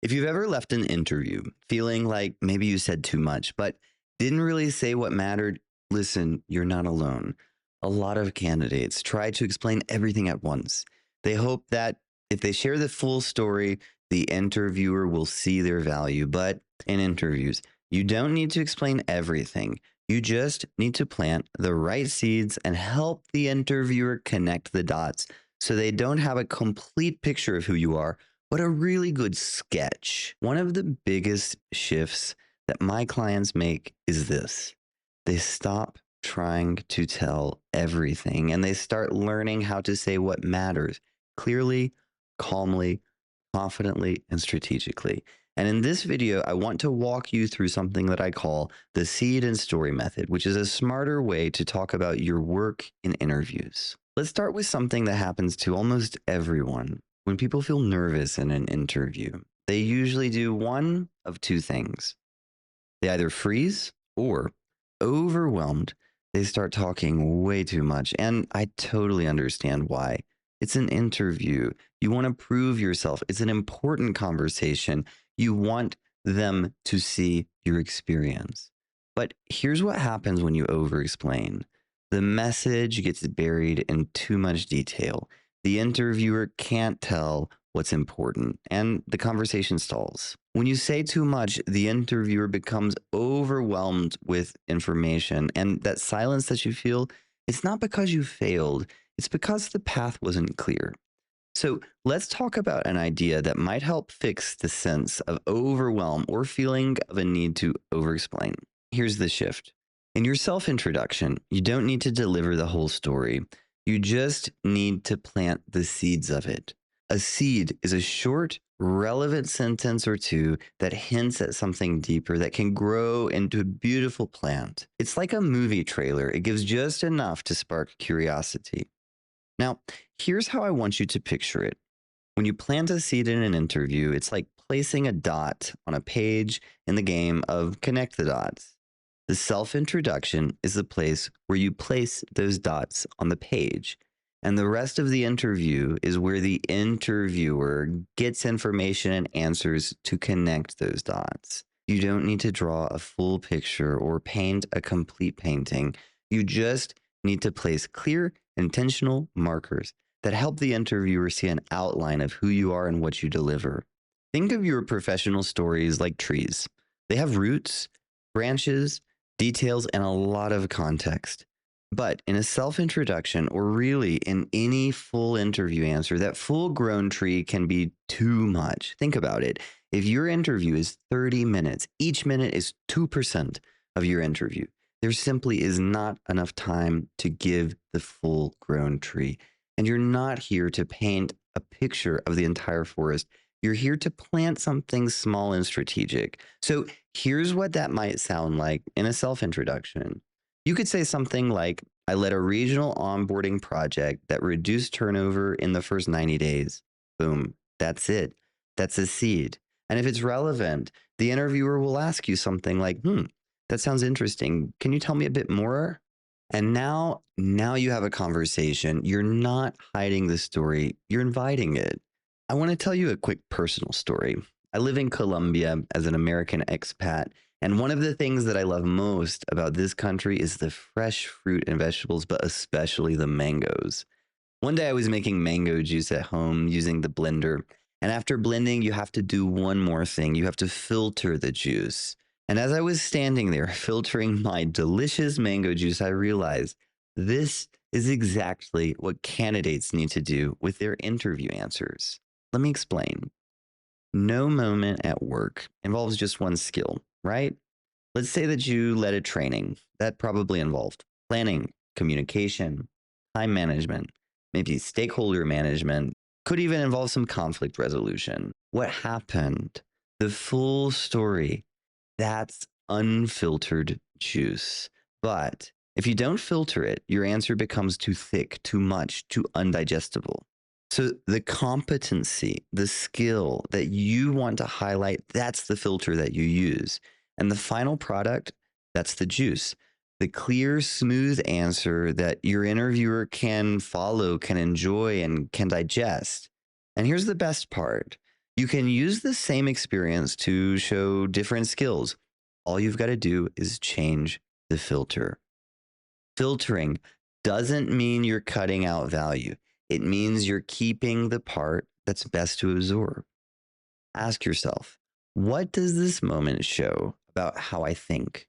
If you've ever left an interview feeling like maybe you said too much, but didn't really say what mattered, listen, you're not alone. A lot of candidates try to explain everything at once. They hope that if they share the full story, the interviewer will see their value. But in interviews, you don't need to explain everything. You just need to plant the right seeds and help the interviewer connect the dots so they don't have a complete picture of who you are but a really good sketch. One of the biggest shifts that my clients make is this: they stop trying to tell everything and they start learning how to say what matters clearly, calmly, confidently, and strategically. And in this video, I want to walk you through something that I call the seed and story method, which is a smarter way to talk about your work in interviews. Let's start with something that happens to almost everyone. When people feel nervous in an interview, they usually do one of two things. They either freeze or, overwhelmed, they start talking way too much. And I totally understand why. It's an interview. You want to prove yourself. It's an important conversation. You want them to see your experience. But here's what happens when you over explain: the message gets buried in too much detail. The interviewer can't tell what's important, and the conversation stalls. When you say too much, the interviewer becomes overwhelmed with information, and that silence that you feel, it's not because you failed, it's because the path wasn't clear. So let's talk about an idea that might help fix the sense of overwhelm or feeling of a need to over explain. Here's the shift. In your self introduction, you don't need to deliver the whole story. You just need to plant the seeds of it. A seed is a short, relevant sentence or two that hints at something deeper that can grow into a beautiful plant. It's like a movie trailer, it gives just enough to spark curiosity. Now, here's how I want you to picture it. When you plant a seed in an interview, it's like placing a dot on a page in the game of Connect the Dots. The self introduction is the place where you place those dots on the page. And the rest of the interview is where the interviewer gets information and answers to connect those dots. You don't need to draw a full picture or paint a complete painting. You just need to place clear, intentional markers that help the interviewer see an outline of who you are and what you deliver. Think of your professional stories like trees. They have roots, branches, details, and a lot of context. But in a self introduction, or really in any full interview answer, that full grown tree can be too much. Think about it. If your interview is 30 minutes, each minute is 2% of your interview. There simply is not enough time to give the full grown tree. And you're not here to paint a picture of the entire forest. You're here to plant something small and strategic. So here's what that might sound like in a self introduction. You could say something like, I led a regional onboarding project that reduced turnover in the first 90 days. Boom. That's it. That's a seed. And if it's relevant, the interviewer will ask you something like, that sounds interesting. Can you tell me a bit more? And now you have a conversation. You're not hiding the story, you're inviting it. I want to tell you a quick personal story. I live in Colombia as an American expat, and one of the things that I love most about this country is the fresh fruit and vegetables, but especially the mangoes. One day I was making mango juice at home using the blender. And after blending, you have to do one more thing. You have to filter the juice. And as I was standing there filtering my delicious mango juice, I realized this is exactly what candidates need to do with their interview answers. Let me explain. No moment at work involves just one skill, right? Let's say that you led a training that probably involved planning, communication, time management, maybe stakeholder management, could even involve some conflict resolution. What happened? The full story. That's unfiltered juice. But if you don't filter it, your answer becomes too thick, too much, too undigestible. So the competency, the skill that you want to highlight, that's the filter that you use. And the final product, that's the juice. The clear, smooth answer that your interviewer can follow, can enjoy, and can digest. And here's the best part. You can use the same experience to show different skills. All you've got to do is change the filter. Filtering doesn't mean you're cutting out value. It means you're keeping the part that's best to absorb. Ask yourself, what does this moment show about how I think,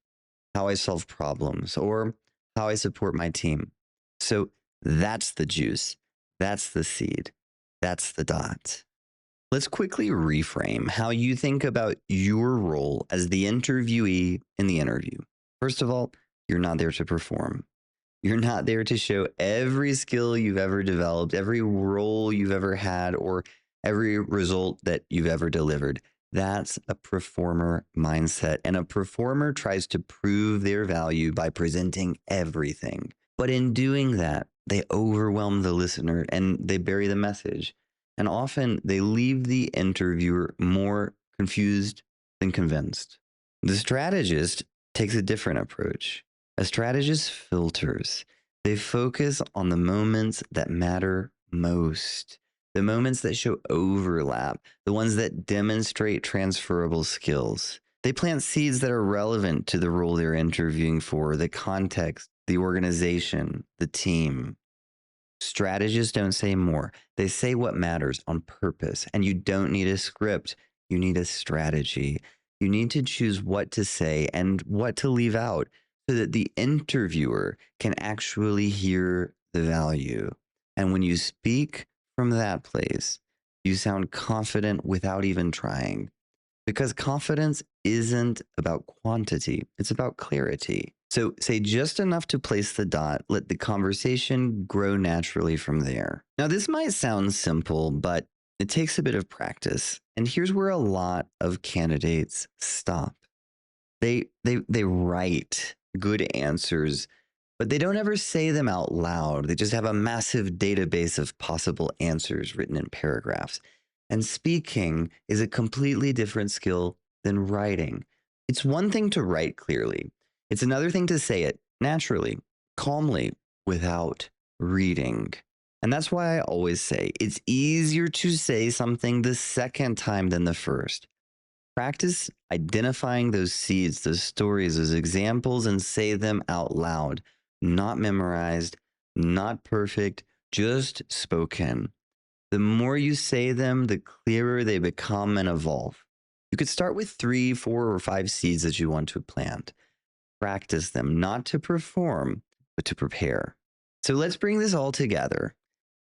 how I solve problems, or how I support my team? So that's the juice. That's the seed. That's the dot. Let's quickly reframe how you think about your role as the interviewee in the interview. First of all, you're not there to perform. You're not there to show every skill you've ever developed, every role you've ever had, or every result that you've ever delivered. That's a performer mindset. And a performer tries to prove their value by presenting everything. But in doing that, they overwhelm the listener and they bury the message. And often they leave the interviewer more confused than convinced. The strategist takes a different approach. A strategist filters. They focus on the moments that matter most, the moments that show overlap, the ones that demonstrate transferable skills. They plant seeds that are relevant to the role they're interviewing for, the context, the organization, the team. Strategists don't say more. They say what matters on purpose. And you don't need a script. You need a strategy. You need to choose what to say and what to leave out so that the interviewer can actually hear the value. And when you speak from that place, you sound confident without even trying. Because confidence isn't about quantity, it's about clarity. So say just enough to place the dot, let the conversation grow naturally from there. Now, this might sound simple, but it takes a bit of practice. And here's where a lot of candidates stop. They write good answers, but they don't ever say them out loud. They just have a massive database of possible answers written in paragraphs. And speaking is a completely different skill than writing. It's one thing to write clearly, it's another thing to say it naturally, calmly, without reading. And that's why I always say it's easier to say something the second time than the first. Practice identifying those seeds, those stories, those examples, and say them out loud, not memorized, not perfect, just spoken. The more you say them, the clearer they become and evolve. You could start with 3, 4, or 5 seeds that you want to plant. Practice them, not to perform, but to prepare. So let's bring this all together.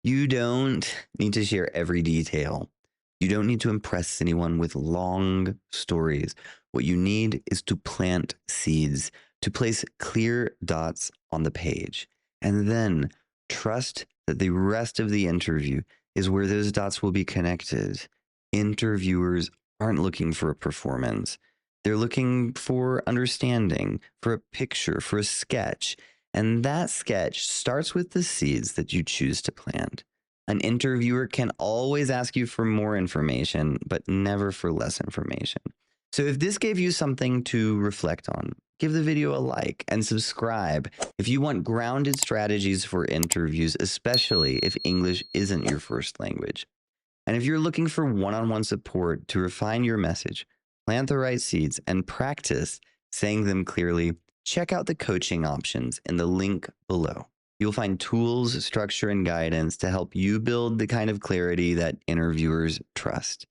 You don't need to share every detail. You don't need to impress anyone with long stories. What you need is to plant seeds, to place clear dots on the page, and then trust that the rest of the interview is where those dots will be connected. Interviewers aren't looking for a performance. They're looking for understanding, for a picture, for a sketch. And that sketch starts with the seeds that you choose to plant. An interviewer can always ask you for more information, but never for less information. So if this gave you something to reflect on, give the video a like and subscribe if you want grounded strategies for interviews, especially if English isn't your first language. And if you're looking for one-on-one support to refine your message, plant the right seeds, and practice saying them clearly, check out the coaching options in the link below. You'll find tools, structure, and guidance to help you build the kind of clarity that interviewers trust.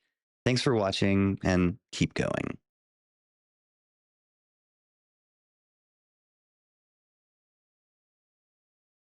Thanks for watching and keep going.